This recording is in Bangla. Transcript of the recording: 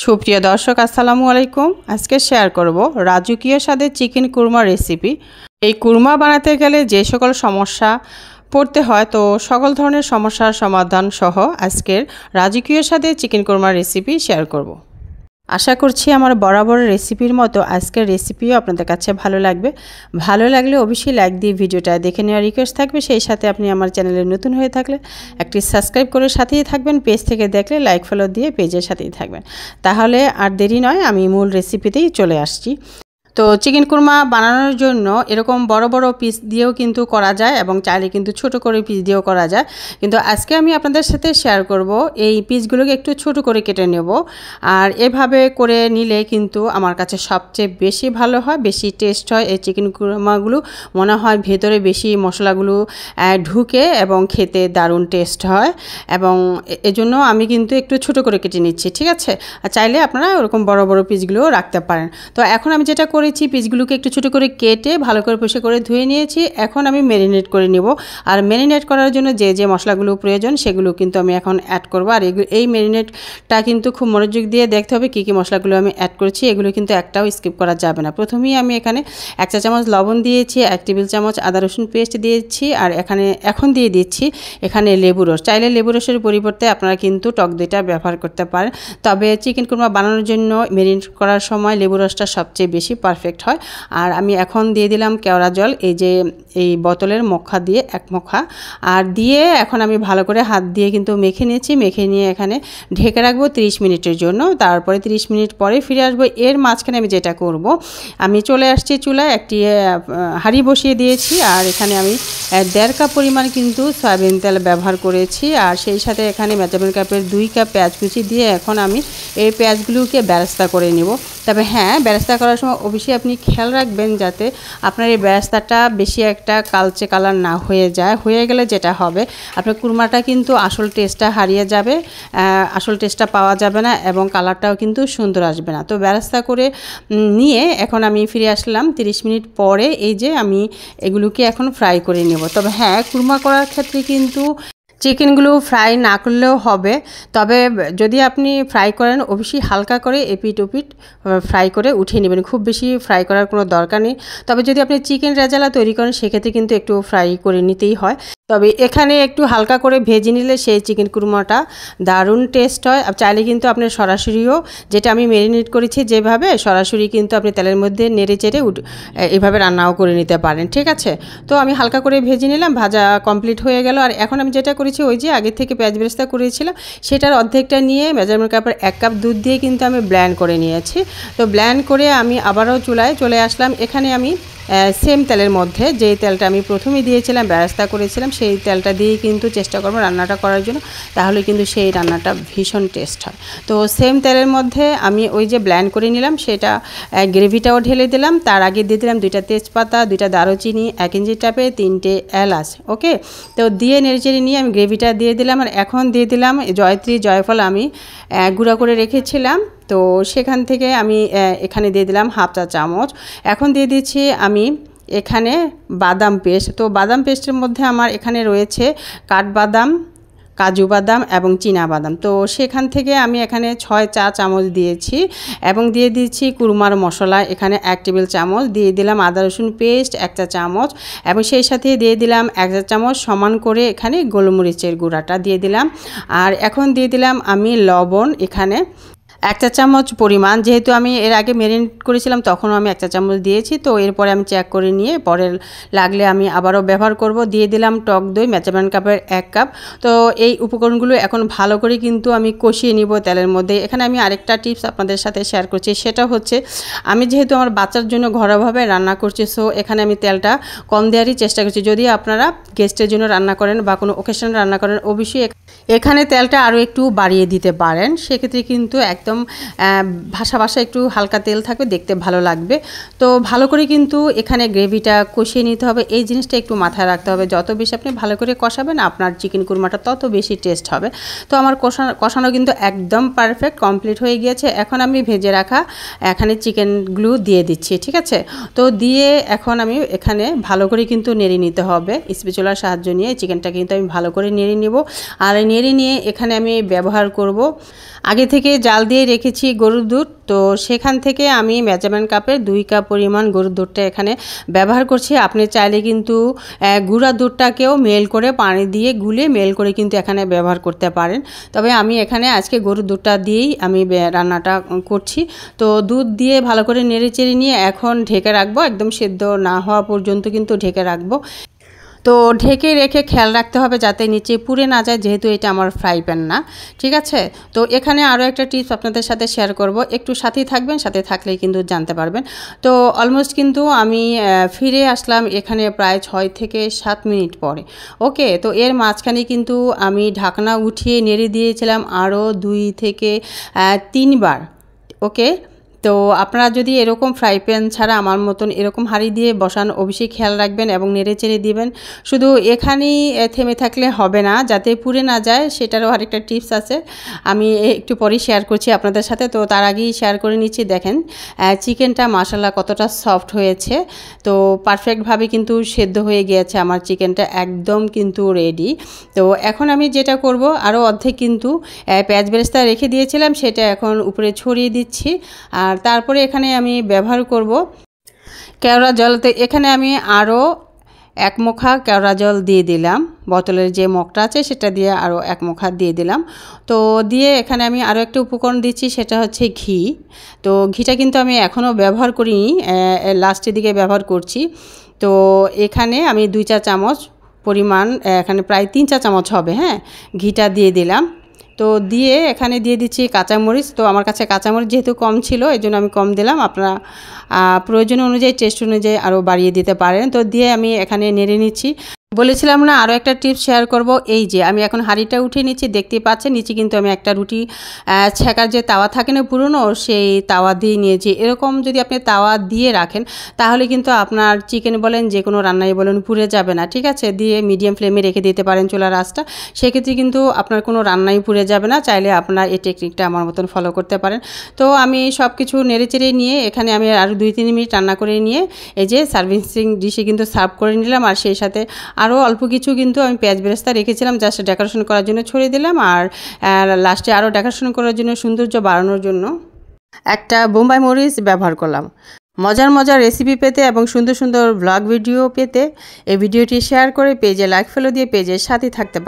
সুপ্রিয় দর্শক আসসালামু আলাইকুম। আজকে শেয়ার করব রাজকীয় স্বাদের চিকেন কুরমা রেসিপি। এই কুরমা বানাতে গেলে যে সকল সমস্যা পড়তে হয়, তো সকল ধরনের সমস্যার সমাধান সহ আজকের রাজকীয় স্বাদের চিকেন কুরমা রেসিপি শেয়ার করব। আশা করছি আমার বরাবর রেসিপির মতো আজকের রেসিপিও আপনাদের কাছে ভালো লাগবে। ভালো লাগলে অবশ্যই লাইক দিয়ে ভিডিওটা দেখে নেওয়ার রিকোয়েস্ট থাকবে। সেই সাথে আপনি আমার চ্যানেলে নতুন হয়ে থাকলে একটি সাবস্ক্রাইব করে সাথেই থাকবেন। পেজ থেকে দেখলে লাইক ফলো দিয়ে পেজের সাথেই থাকবেন। তাহলে আর দেরি নয়, আমি মূল রেসিপিতেই চলে আসছি। তো চিকেন কুরমা বানানোর জন্য এরকম বড় বড় পিস দিয়েও কিন্তু করা যায় এবং চাইলে কিন্তু ছোট করে পিস দিয়েও করা যায়। কিন্তু আজকে আমি আপনাদের সাথে শেয়ার করব এই পিসগুলোকে একটু ছোট করে কেটে নেব। আর এভাবে করে নিলে কিন্তু আমার কাছে সবচেয়ে বেশি ভালো হয়, বেশি টেস্ট হয়। এই চিকেন কুরমাগুলো মনে হয় ভেতরে বেশি মশলাগুলো ঢুকে এবং খেতে দারুণ টেস্ট হয়। এবং এজন্য আমি কিন্তু একটু ছোট করে কেটে নিচ্ছি, ঠিক আছে। আর চাইলে আপনারা ওরকম বড় বড় পিসগুলোও রাখতে পারেন। তো এখন আমি যেটা করেছি, পিসগুলোকে একটু ছোটো করে কেটে ভালো করে পরিষ্কার করে ধুয়ে নিয়েছি। এখন আমি ম্যারিনেট করে নেব। আর ম্যারিনেট করার জন্য যে যে মশলাগুলো প্রয়োজন সেগুলো কিন্তু আমি এখন অ্যাড করব। আর এই ম্যারিনেটটা কিন্তু খুব মনোযোগ দিয়ে দেখতে হবে কী কী মশলাগুলো আমি অ্যাড করছি। এগুলো কিন্তু একটাও স্কিপ করা যাবে না। প্রথমেই আমি এখানে 1 চা চামচ লবণ দিয়েছি, 1 টেবিল চামচ আদা রসুন পেস্ট দিয়েছি, আর এখন দিয়ে দিচ্ছি এখানে লেবু রস। চাইলে লেবু রসের পরিবর্তে আপনারা কিন্তু টক দইটা ব্যবহার করতে পারেন। তবে চিকেন কুরমা বানানোর জন্য ম্যারিনেট করার সময় লেবু রসটা সবচেয়ে বেশি পারফেক্ট হয়। আর আমি এখন দিয়ে দিলাম কেওড়া জল, এই বোতলের মুখা দিয়ে 1 মুখা। আর দিয়ে এখন আমি ভালো করে হাত দিয়ে কিন্তু মেখে নিয়েছি। মেখে নিয়ে এখানে ঢেকে রাখবো 30 মিনিটের জন্য। তারপরে 30 মিনিট পরে ফিরে আসবো। এর মাঝখানে আমি যেটা করব, আমি চলে আসছি চুলায়, একটি হাঁড়ি বসিয়ে দিয়েছি। আর এখানে আমি 1.5 কাপ পরিমাণ কিন্তু সয়াবিন তেল ব্যবহার করেছি। আর সেই সাথে এখানে মেজারমেন্ট কাপের 2 কাপ পেঁয়াজ কুচি দিয়ে এখন আমি এই পেঁয়াজগুলোকে বেরেস্তা করে নেব। তবে হ্যাঁ, বেরেস্তা করার সময় অবশ্যই আপনি খেয়াল রাখবেন যাতে আপনার এই বেরেস্তাটা বেশি একটা কালচে কালার না হয়ে যায়। হয়ে গেলে যেটা হবে, আপনার কুরমাটা কিন্তু আসল টেস্টটা হারিয়ে যাবে, আসল টেস্টটা পাওয়া যাবে না এবং কালারটাও কিন্তু সুন্দর আসবে না। তো বেরেস্তা করে নিয়ে এখন আমি ফিরে আসলাম 30 মিনিট পরে। এই যে আমি এগুলোকে এখন ফ্রাই করে নেব। তবে হ্যাঁ, কুরমা করার ক্ষেত্রে কিন্তু চিকেনগুলো ফ্রাই না করলেও হবে। তবে যদি আপনি ফ্রাই করেন অবশ্যই হালকা করে এপিট ওপিট ফ্রাই করে উঠিয়ে নেবেন। খুব বেশি ফ্রাই করার কোনো দরকার নেই। তবে যদি আপনি চিকেন রেজালা তৈরি করেন সেক্ষেত্রে কিন্তু একটু ফ্রাই করে নিতেই হয়। তবে এখানে একটু হালকা করে ভেজে নিলে সেই চিকেন কুরমাটা দারুণ টেস্ট হয়। চাইলে কিন্তু আপনি সরাসরিও, যেটা আমি ম্যারিনেট করেছি যেভাবে, সরাসরি কিন্তু আপনি তেলের মধ্যে নেড়ে চেড়ে এভাবে রান্নাও করে নিতে পারেন, ঠিক আছে। তো আমি হালকা করে ভেজে নিলাম, ভাজা কমপ্লিট হয়ে গেল। আর এখন আমি যেটা করেছি, ওই যে আগে থেকে পেঁয়াজ বেরেস্তা করেছিলাম সেটার অর্ধেকটা নিয়ে মেজারমেন্ট কাপের 1 কাপ দুধ দিয়ে কিন্তু আমি ব্লেন্ড করে নিয়েছি। তো ব্লেন্ড করে আমি আবারও চুলায় চলে আসলাম। এখানে আমি সেম তেলের মধ্যে যেই তেলটা আমি প্রথমে দিয়েছিলাম, বেরেস্তা করেছিলাম, সেই তেলটা দিয়েই কিন্তু চেষ্টা করবো রান্নাটা করার জন্য। তাহলে কিন্তু সেই রান্নাটা ভীষণ টেস্ট হয়। তো সেম তেলের মধ্যে আমি ওই যে ব্লেন্ড করে নিলাম সেটা গ্রেভিটাও ঢেলে দিলাম। তার আগে দিয়ে দিলাম 2টা তেজপাতা, 2টা দারুচিনি, 1 ইঞ্চি টাপে 3টে এলাচ। ওকে, তো দিয়ে নেড়েচেড়ে নিয়ে আমি গ্রেভিটা দিয়ে দিলাম। আর এখন দিয়ে দিলাম জয়ত্রী জয়ফল আমি গুঁড়া করে রেখেছিলাম। তো সেখান থেকে আমি এখানে দিয়ে দিলাম 1/2 চা চামচ। এখন দিয়ে দিচ্ছি আমি এখানে বাদাম পেস্ট। তো বাদাম পেস্টের মধ্যে আমার এখানে রয়েছে কাঠবাদাম, কাজু বাদাম এবং চীনা বাদাম। তো সেখান থেকে আমি এখানে 6 চা চামচ দিয়েছি এবং দিয়ে দিচ্ছি কুরমার মশলা এখানে 1 টেবিল চামচ। দিয়ে দিলাম আদা রসুন পেস্ট 1 চা চামচ এবং সেই সাথে দিয়ে দিলাম 1 চা চামচ সমান করে এখানে গোলমরিচের গুঁড়াটা দিয়ে দিলাম। আর এখন দিয়ে দিলাম আমি লবণ এখানে 1 চা চামচ পরিমাণ। যেহেতু আমি এর আগে ম্যারিনেট করেছিলাম তখনও আমি 1 চা চামচ দিয়েছি। তো এরপরে আমি চেক করে নিয়ে পরে লাগলে আমি আবারও ব্যবহার করব। দিয়ে দিলাম টক দই মেজারমেন্ট কাপের 1 কাপ। তো এই উপকরণগুলো এখন ভালো করে কিন্তু আমি কষিয়ে নিব তেলের মধ্যে। এখানে আমি আরেকটা টিপস আপনাদের সাথে শেয়ার করছি, সেটা হচ্ছে আমি যেহেতু আমার বাচ্চার জন্য ঘরোয়াভাবে রান্না করছি, সো এখানে আমি তেলটা কম দেওয়ারই চেষ্টা করছি। যদি আপনারা গেস্টের জন্য রান্না করেন বা কোনো ওকেশনে রান্না করেন অবশ্যই এখানে তেলটা আরও একটু বাড়িয়ে দিতে পারেন। সেক্ষেত্রে কিন্তু একদম ভাসা ভাসা একটু হালকা তেল থাকবে, দেখতে ভালো লাগবে। তো ভালো করে কিন্তু এখানে গ্রেভিটা কষিয়ে নিতে হবে। এই জিনিসটা একটু মাথায় রাখতে হবে, যত বেশি আপনি ভালো করে কষাবেন আপনার চিকেন কুরমাটা তত বেশি টেস্ট হবে। তো আমার কষানো কিন্তু একদম পারফেক্ট কমপ্লিট হয়ে গিয়েছে। এখন আমি ভেজে রাখা এখানে চিকেনগুলো দিয়ে দিচ্ছি, ঠিক আছে। তো দিয়ে এখন আমি এখানে ভালো করে কিন্তু নেড়ে নিতে হবে। স্প্যাচুলার সাহায্য নিয়ে চিকেনটা কিন্তু আমি ভালো করে নেড়ে নেব। আর নেড়ে নিয়ে এখানে আমি ব্যবহার করব আগে থেকে জাল দিয়ে দিয়ে রেখেছি গরুর দুধ। তো সেখান থেকে আমি মেজারমেন্ট কাপের 2 কাপ পরিমাণ গরুর দুধটা এখানে ব্যবহার করছি। আপনি চাইলে কিন্তু গুঁড়া দুধটাকেও মেল করে পানি দিয়ে গুলে মেল করে কিন্তু এখানে ব্যবহার করতে পারেন। তবে আমি এখানে আজকে গরুর দুধটা দিয়েই আমি রান্নাটা করছি। তো দুধ দিয়ে ভালো করে নেড়েচেড়ে নিয়ে এখন ঢেকে রাখবো, একদম সেদ্ধ না হওয়া পর্যন্ত কিন্তু ঢেকে রাখবো। তো ঢেকে রেখে খেয়াল রাখতে হবে যাতে নিচে পুড়ে না যায়, যেহেতু এটা আমার ফ্রাই প্যান না, ঠিক আছে। তো এখানে আরও একটা টিপস আপনাদের সাথে শেয়ার করব, একটু সাথেই থাকবেন, সাথে থাকলেই কিন্তু জানতে পারবেন। তো অলমোস্ট কিন্তু আমি ফিরে আসলাম এখানে প্রায় 6 থেকে 7 মিনিট পরে। ওকে, তো এর মাঝখানে কিন্তু আমি ঢাকনা উঠিয়ে নেড়ে দিয়েছিলাম আরও 2 থেকে 3 বার। ওকে, তো আপনারা যদি এরকম ফ্রাই প্যান ছাড়া আমার মতন এরকম হাঁড়ি দিয়ে বসান, অবশ্যই খেয়াল রাখবেন এবং নেড়ে চেড়ে দিবেন। শুধু এখানেই থেমে থাকলে হবে না, যাতে পুড়ে না যায় সেটারও আরেকটা টিপস আছে, আমি একটু পরেই শেয়ার করছি আপনাদের সাথে। তো তার আগেই শেয়ার করে নিচ্ছি, দেখেন চিকেনটা মাশাআল্লাহ কতটা সফট হয়েছে। তো পারফেক্টভাবে কিন্তু সেদ্ধ হয়ে গিয়েছে আমার চিকেনটা, একদম কিন্তু রেডি। তো এখন আমি যেটা করব, আরও অর্ধেক কিন্তু পেঁয়াজ বেরেস্তা রেখে দিয়েছিলাম, সেটা এখন উপরে ছড়িয়ে দিচ্ছি। আর তারপরে এখানে আমি ব্যবহার করব কেওড়া জল। তো এখানে আমি আরও 1 মুখা কেওড়া জল দিয়ে দিলাম, বোতলের যে মগটা আছে সেটা দিয়ে আরও 1 মুখা দিয়ে দিলাম। তো দিয়ে এখানে আমি আরও একটা উপকরণ দিচ্ছি, সেটা হচ্ছে ঘি। তো ঘিটা কিন্তু আমি এখনও ব্যবহার করিনি, লাস্টের দিকে ব্যবহার করছি। তো এখানে আমি 2 চা চামচ পরিমাণ, এখানে প্রায় 3 চা চামচ হবে, হ্যাঁ, ঘিটা দিয়ে দিলাম। তো দিয়ে এখানে দিয়ে দিচ্ছি কাঁচামরিচ। তো আমার কাছে কাঁচামরিচ যেহেতু কম ছিল, এই জন্য আমি কম দিলাম। আপনারা প্রয়োজন অনুযায়ী, টেস্ট অনুযায়ী আরও বাড়িয়ে দিতে পারেন। তো দিয়ে আমি এখানে নেড়ে নিচ্ছি। বলেছিলাম না আরও একটা টিপস শেয়ার করব, এই যে আমি এখন হাঁড়িটা উঠিয়ে নিচ্ছি, দেখতেই পাচ্ছেন নিচে কিন্তু আমি একটা রুটি ছেঁকার যে তাওয়া থাকে না পুরনো, সেই তাওয়া দিয়ে নিয়েছি। এরকম যদি আপনি তাওয়া দিয়ে রাখেন তাহলে কিন্তু আপনার চিকেন বলেন, যে কোনো রান্নাই বলেন, পুড়ে যাবে না, ঠিক আছে। দিয়ে মিডিয়াম ফ্লেমে রেখে দিতে পারেন চুলার আঁচটা, সেক্ষেত্রে কিন্তু আপনার কোনো রান্নাই পুড়ে যাবে না। চাইলে আপনার এই টেকনিকটা আমার মতন ফলো করতে পারেন। তো আমি সব কিছু নেড়েচেড়ে নিয়ে এখানে আমি আরও 2-3 মিনিট রান্না করে নিয়ে এই যে সার্ভিসিং ডিশে কিন্তু সার্ভ করে নিলাম। আর সেই সাথে আরও অল্প কিছু কিন্তু আমি পেঁয়াজ বেরেস্তা রেখেছিলাম জাস্ট ডেকোরেশন করার জন্য ছড়িয়ে দিলাম। আর লাস্টে আরও ডেকোরেশন করার জন্য, সৌন্দর্য বাড়ানোর জন্য একটা বোম্বাই মরিচ ব্যবহার করলাম। মজার মজার রেসিপি পেতে এবং সুন্দর সুন্দর ব্লগ ভিডিও পেতে এই ভিডিওটি শেয়ার করে পেজে লাইক ফলো দিয়ে পেজের সাথে থাকতে পারেন।